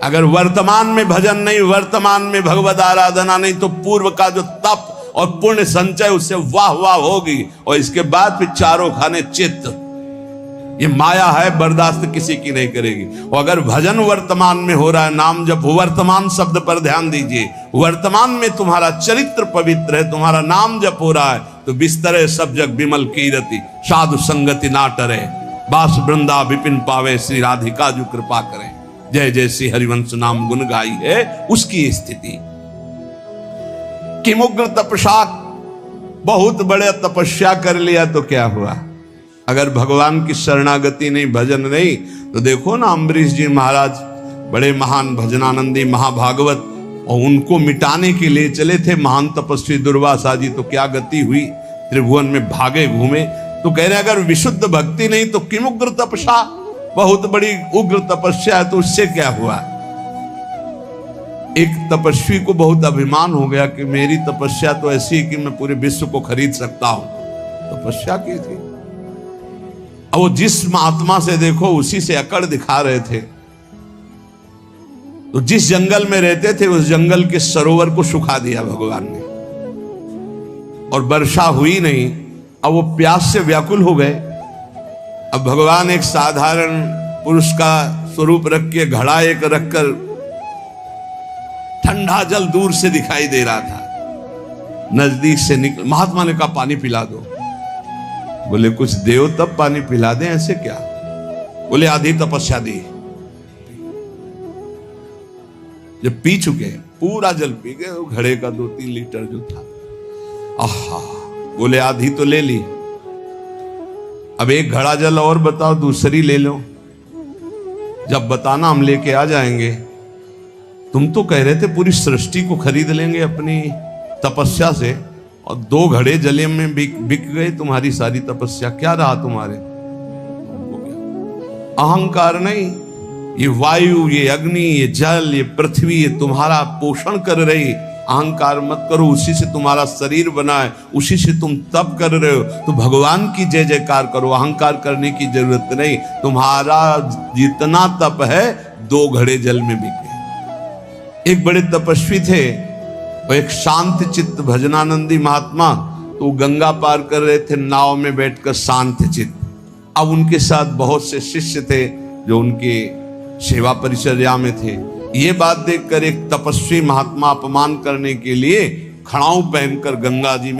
अगर वर्तमान में भजन नहीं, वर्तमान में भगवत आराधना नहीं, तो पूर्व का जो तप और पुण्य संचय उससे वाह वाह होगी। और इसके बाद फिर चारों खाने चित्त, ये माया है, बर्दाश्त किसी की नहीं करेगी। और अगर भजन वर्तमान में हो रहा है, नाम जब वर्तमान शब्द पर ध्यान दीजिए, वर्तमान में तुम्हारा चरित्र पवित्र है, तुम्हारा नाम जप हो रहा है, तो बिस्तरे सब जग विमल कीरति, साधु संगति ना टरे, बास वृंदा विपिन पावे, श्री राधिका जो कृपा करें, जय जय श्री हरिवंश नाम गुण गाई है उसकी स्थिति। किमुग्र तपसा, बहुत बड़े तपस्या कर लिया तो क्या हुआ? अगर भगवान की शरणागति नहीं, भजन नहीं, तो देखो ना अम्बरीश जी महाराज बड़े महान भजनानंदी महाभागवत, और उनको मिटाने के लिए चले थे महान तपस्वी दुर्वासा जी, तो क्या गति हुई, त्रिभुवन में भागे घूमे। तो कह रहे अगर विशुद्ध भक्ति नहीं तो किमुग्र तपसा, बहुत बड़ी उग्र तपस्या है, तो उससे क्या हुआ? एक तपस्वी को बहुत अभिमान हो गया कि मेरी तपस्या तो ऐसी है कि मैं पूरे विश्व को खरीद सकता हूं। तपस्या की थी, अब वो जिस महात्मा से देखो उसी से अकड़ दिखा रहे थे। तो जिस जंगल में रहते थे उस जंगल के सरोवर को सुखा दिया भगवान ने, और वर्षा हुई नहीं। अब वो प्यास से व्याकुल हो गए। अब भगवान एक साधारण पुरुष का स्वरूप रख के, घड़ा एक रखकर, ठंडा जल दूर से दिखाई दे रहा था, नजदीक से निकल, महात्मा ने कहा पानी पिला दो। बोले कुछ देव तब पानी पिला दें, ऐसे क्या? बोले आधी तपस्या दी। जब पी चुके, पूरा जल पी गए, वो घड़े का 2-3 लीटर जो था, आहा, बोले आधी तो ले ली, अब एक घड़ा जल और बताओ, दूसरी ले लो। जब बताना हम लेके आ जाएंगे। तुम तो कह रहे थे पूरी सृष्टि को खरीद लेंगे अपनी तपस्या से, और 2 घड़े जले में बिक गए तुम्हारी सारी तपस्या। क्या रहा तुम्हारे? अहंकार नहीं, ये वायु, ये अग्नि, ये जल, ये पृथ्वी, ये तुम्हारा पोषण कर रही। अहंकार मत करो, उसी से तुम्हारा शरीर बना है, उसी से तुम तप कर रहे हो, तो भगवान की जय जयकार करो, अहंकार करने की जरूरत नहीं। तुम्हारा जितना तप है 2 घड़े जल में बिक गए। एक बड़े तपस्वी थे, वो एक शांत चित्त भजनानंदी महात्मा, तो गंगा पार कर रहे थे नाव में बैठकर शांत चित्त। अब उनके साथ बहुत से शिष्य थे जो उनके सेवा परिचर्या में थे। ये बात देखकर एक तपस्वी महात्मा अपमान करने के लिए खड़ाऊ पहनकर गंगा जी में